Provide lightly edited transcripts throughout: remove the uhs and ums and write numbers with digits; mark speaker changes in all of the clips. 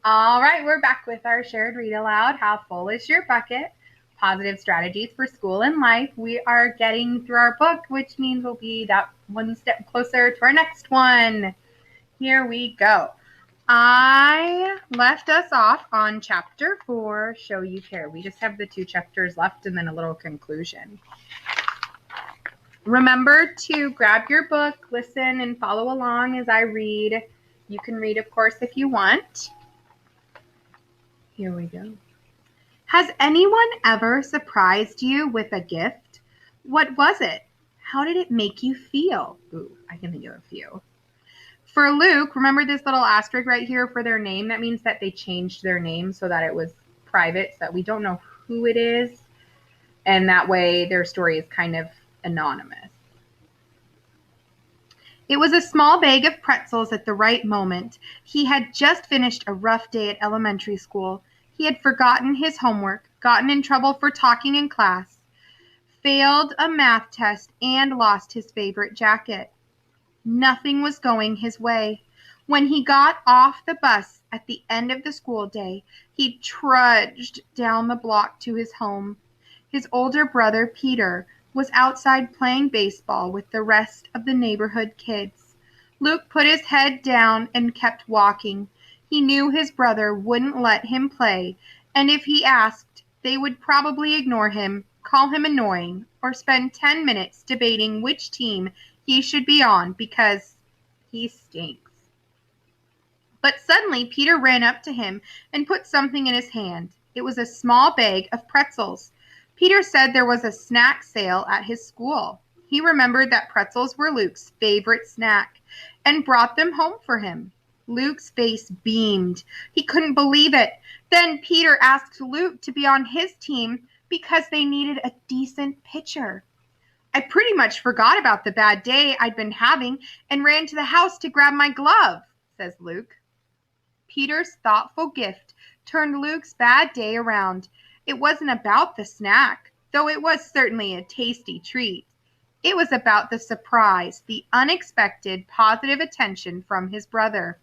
Speaker 1: All right, we're back with our shared read aloud. How full is your bucket? Positive strategies for school and life. We are getting through our book, which means we'll be that one step closer to our next one. Here we go. I left us off on chapter 4, Show You Care. We just have the 2 chapters left and then a little conclusion. Remember to grab your book, listen, and follow along as I read. You can read, of course, if you want. Here we go. Has anyone ever surprised you with a gift? What was it? How did it make you feel? Ooh, I can think of a few. For Luke, remember this little asterisk right here for their name? That means that they changed their name so that it was private, so that we don't know who it is. And that way their story is kind of anonymous. It was a small bag of pretzels at the right moment. He had just finished a rough day at elementary school. He had forgotten his homework, gotten in trouble for talking in class, failed a math test, and lost his favorite jacket. Nothing was going his way. When he got off the bus at the end of the school day, he trudged down the block to his home. His older brother, Peter, was outside playing baseball with the rest of the neighborhood kids. Luke put his head down and kept walking. He knew his brother wouldn't let him play, and if he asked, they would probably ignore him, call him annoying, or spend 10 minutes debating which team he should be on because he stinks. But suddenly Peter ran up to him and put something in his hand. It was a small bag of pretzels. Peter said there was a snack sale at his school. He remembered that pretzels were Luke's favorite snack and brought them home for him. Luke's face beamed. He couldn't believe it. Then Peter asked Luke to be on his team because they needed a decent pitcher. I pretty much forgot about the bad day I'd been having and ran to the house to grab my glove, says Luke. Peter's thoughtful gift turned Luke's bad day around. It wasn't about the snack, though it was certainly a tasty treat. It was about the surprise, the unexpected positive attention from his brother.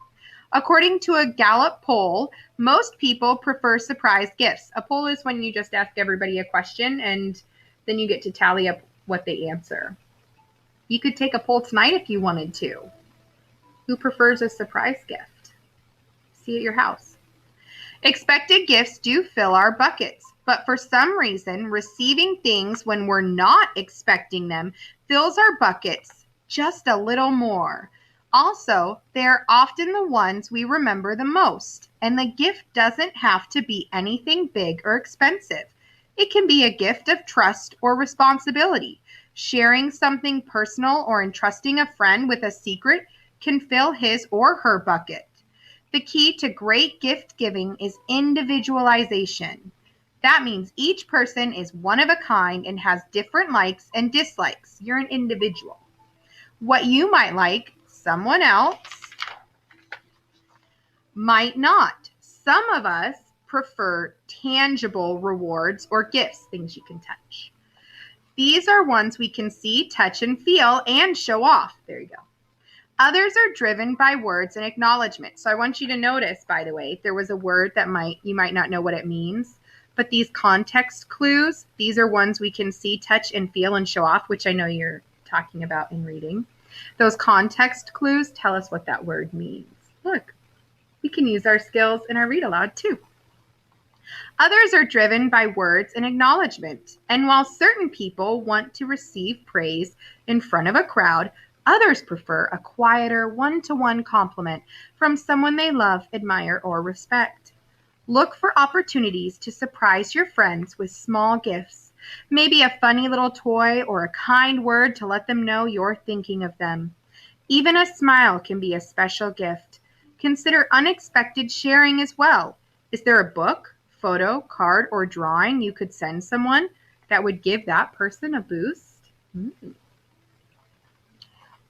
Speaker 1: According to a Gallup poll, most people prefer surprise gifts. A poll is when you just ask everybody a question and then you get to tally up what they answer. You could take a poll tonight if you wanted to. Who prefers a surprise gift? See at your house. Expected gifts do fill our buckets, but for some reason, receiving things when we're not expecting them fills our buckets just a little more. Also, they're often the ones we remember the most, and the gift doesn't have to be anything big or expensive. It can be a gift of trust or responsibility. Sharing something personal or entrusting a friend with a secret can fill his or her bucket. The key to great gift giving is individualization. That means each person is one of a kind and has different likes and dislikes. You're an individual. What you might like, someone else might not. Some of us prefer tangible rewards or gifts, things you can touch. These are ones we can see, touch, and feel and show off. There you go. Others are driven by words and acknowledgement. So I want you to notice, by the way, if there was a word that you might not know what it means, but these context clues, these are ones we can see, touch, and feel and show off, which I know you're talking about in reading. Those context clues tell us what that word means. Look, we can use our skills in our read aloud too. Others are driven by words and acknowledgement. And while certain people want to receive praise in front of a crowd, others prefer a quieter, one-to-one compliment from someone they love, admire, or respect. Look for opportunities to surprise your friends with small gifts, maybe a funny little toy or a kind word to let them know you're thinking of them. Even a smile can be a special gift. Consider unexpected sharing as well. Is there a book, photo, card, or drawing you could send someone that would give that person a boost?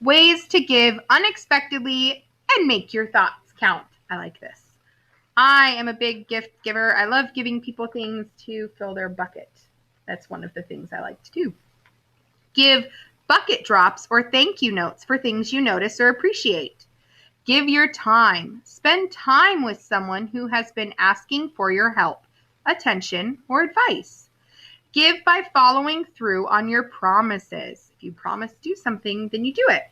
Speaker 1: Ways to give unexpectedly and make your thoughts count. I like this. I am a big gift giver. I love giving people things to fill their bucket. That's one of the things I like to do. Give bucket drops or thank you notes for things you notice or appreciate. Give your time. Spend time with someone who has been asking for your help, attention, or advice. Give by following through on your promises. If you promise to do something, then you do it.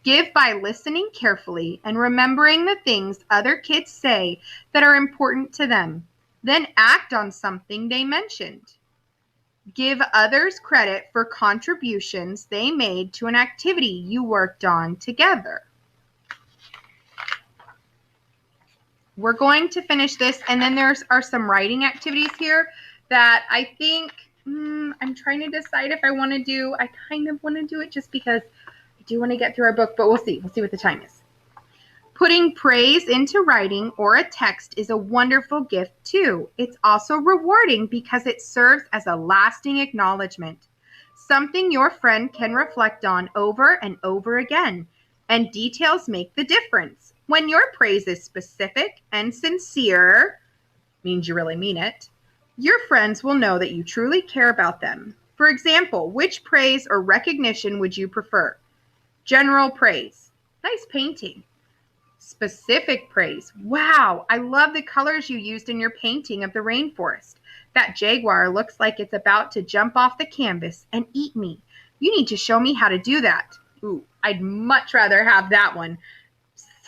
Speaker 1: Give by listening carefully and remembering the things other kids say that are important to them. Then act on something they mentioned. Give others credit for contributions they made to an activity you worked on together. We're going to finish this, and then there are some writing activities here that I think I'm trying to decide if I want to do. I kind of want to do it just because I do want to get through our book, but we'll see. We'll see what the time is. Putting praise into writing or a text is a wonderful gift too. It's also rewarding because it serves as a lasting acknowledgement, something your friend can reflect on over and over again. And details make the difference. When your praise is specific and sincere, means you really mean it, your friends will know that you truly care about them. For example, which praise or recognition would you prefer? General praise. Nice painting. Specific praise. Wow, I love the colors you used in your painting of the rainforest. That jaguar looks like it's about to jump off the canvas and eat me. You need to show me how to do that. Ooh, I'd much rather have that one.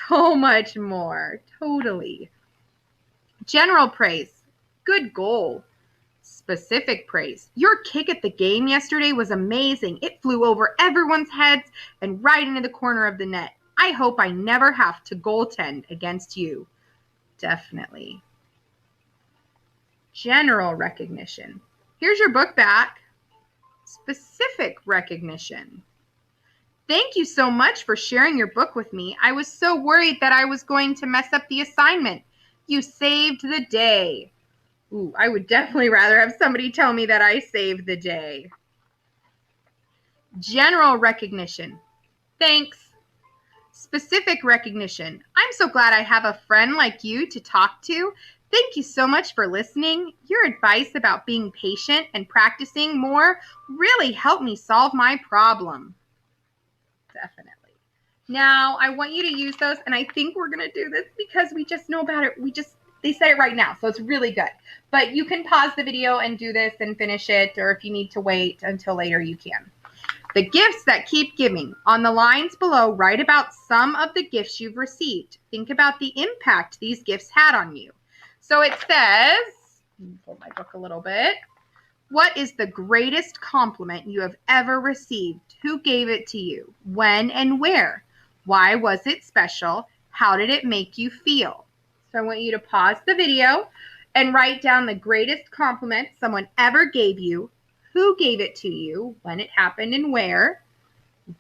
Speaker 1: So much more. Totally. General praise. Good goal. Specific praise. Your kick at the game yesterday was amazing. It flew over everyone's heads and right into the corner of the net. I hope I never have to goaltend against you. Definitely. General recognition. Here's your book back. Specific recognition. Thank you so much for sharing your book with me. I was so worried that I was going to mess up the assignment. You saved the day. Ooh, I would definitely rather have somebody tell me that I saved the day. General recognition. Thanks. Specific recognition. I'm so glad I have a friend like you to talk to. Thank you so much for listening. Your advice about being patient and practicing more really helped me solve my problem. Definitely. Now, I want you to use those, and I think we're going to do this because we just know about it. They said it right now, so it's really good. But you can pause the video and do this and finish it, or if you need to wait until later, you can. The gifts that keep giving. On the lines below, write about some of the gifts you've received. Think about the impact these gifts had on you. So it says, hold my book a little bit. What is the greatest compliment you have ever received? Who gave it to you? When and where? Why was it special? How did it make you feel? So I want you to pause the video and write down the greatest compliment someone ever gave you. Who gave it to you, when it happened and where,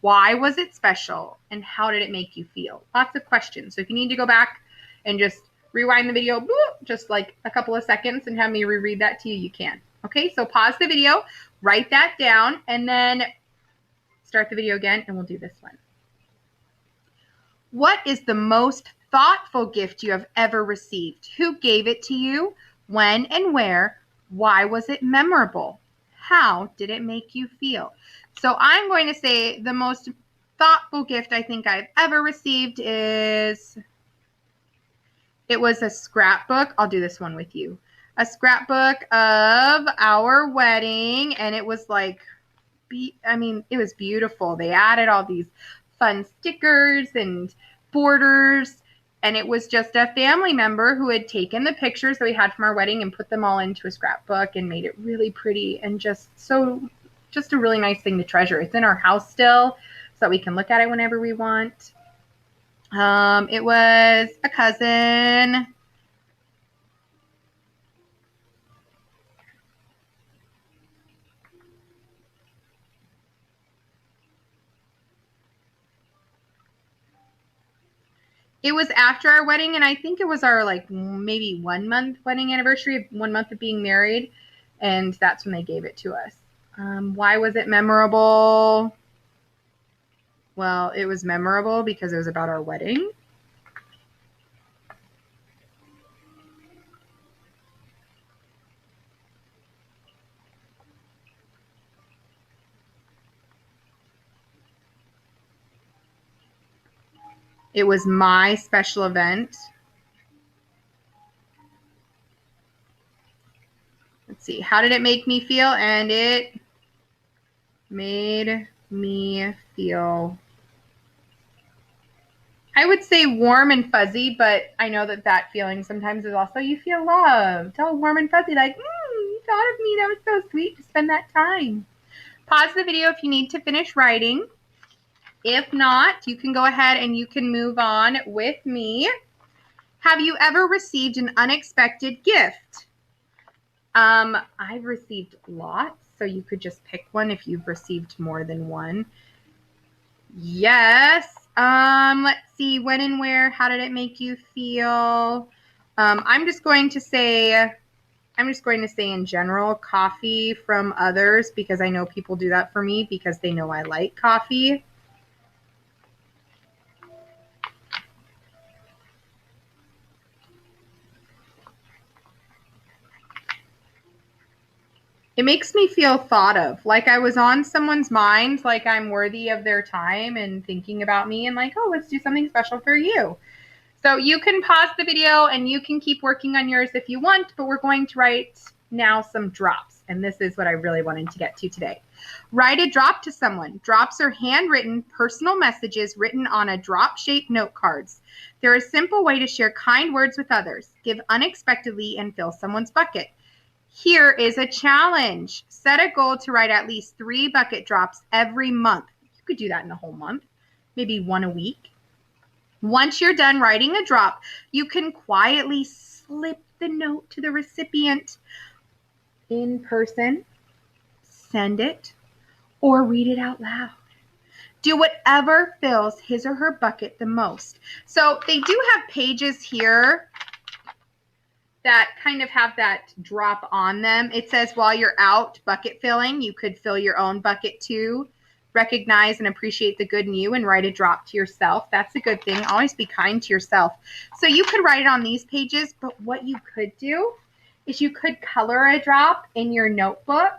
Speaker 1: why was it special, and how did it make you feel? Lots of questions. So if you need to go back and just rewind the video, just like a couple of seconds and have me reread that to you, you can. Okay, so pause the video, write that down, and then start the video again, and we'll do this one. What is the most thoughtful gift you have ever received? Who gave it to you, when and where, why was it memorable? How did it make you feel? So I'm going to say the most thoughtful gift I think I've ever received it was a scrapbook. I'll do this one with you. A scrapbook of our wedding, and it was like, it was beautiful. They added all these fun stickers and borders, and it was just a family member who had taken the pictures that we had from our wedding and put them all into a scrapbook and made it really pretty and just a really nice thing to treasure. It's in our house still so that we can look at it whenever we want. It was a cousin. It was after our wedding, and I think it was our maybe 1 month wedding anniversary, 1 month of being married, and that's when they gave it to us. Why was it memorable? Well, it was memorable because it was about our wedding. It was my special event. Let's see. How did it make me feel? And it made me feel, I would say warm and fuzzy, but I know that that feeling sometimes is also you feel loved. Oh, warm and fuzzy, like, you thought of me. That was so sweet to spend that time. Pause the video if you need to finish writing. If not, you can go ahead and you can move on with me. Have you ever received an unexpected gift? I've received lots, so you could just pick one if you've received more than one. Yes. Let's see, when and where, how did it make you feel? I'm just going to say in general, coffee from others, because I know people do that for me because they know I like coffee. It makes me feel thought of, like I was on someone's mind, like I'm worthy of their time and thinking about me and like, oh, let's do something special for you. So you can pause the video and you can keep working on yours if you want, but we're going to write now some drops. And this is what I really wanted to get to today. Write a drop to someone. Drops are handwritten personal messages written on a drop-shaped note cards. They're a simple way to share kind words with others, give unexpectedly, and fill someone's bucket. Here is a challenge. Set a goal to write at least 3 bucket drops every month. You could do that in a whole month, maybe 1 a week. Once you're done writing a drop, you can quietly slip the note to the recipient in person, send it, or read it out loud. Do whatever fills his or her bucket the most. So they do have pages here that kind of have that drop on them. It says while you're out bucket filling, you could fill your own bucket too. Recognize and appreciate the good in you and write a drop to yourself. That's a good thing. Always be kind to yourself. So you could write it on these pages, but what you could do is you could color a drop in your notebook,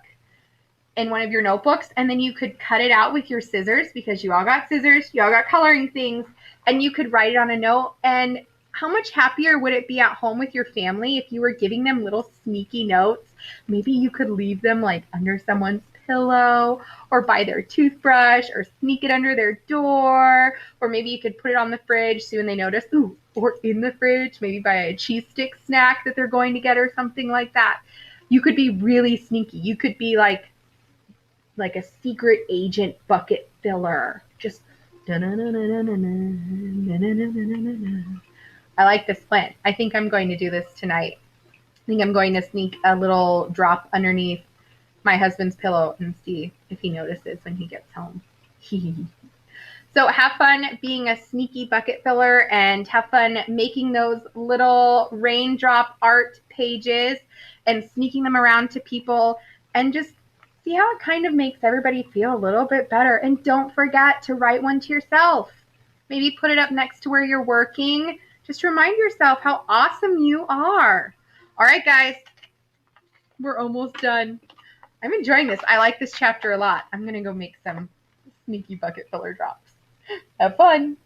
Speaker 1: in one of your notebooks, and then you could cut it out with your scissors, because you all got scissors, you all got coloring things, and you could write it on a note. And how much happier would it be at home with your family if you were giving them little sneaky notes? Maybe you could leave them like under someone's pillow or by their toothbrush, or sneak it under their door, or maybe you could put it on the fridge so when they notice, ooh, or in the fridge, maybe by a cheese stick snack that they're going to get or something like that. You could be really sneaky. You could be like a secret agent bucket filler. Just I like this plan. I think I'm going to do this tonight. I think I'm going to sneak a little drop underneath my husband's pillow and see if he notices when he gets home. So have fun being a sneaky bucket filler, and have fun making those little raindrop art pages and sneaking them around to people, and just see how it kind of makes everybody feel a little bit better. And don't forget to write one to yourself. Maybe put it up next to where you're working. Just remind yourself how awesome you are. All right, guys, we're almost done. I'm enjoying this. I like this chapter a lot. I'm going to go make some sneaky bucket filler drops. Have fun.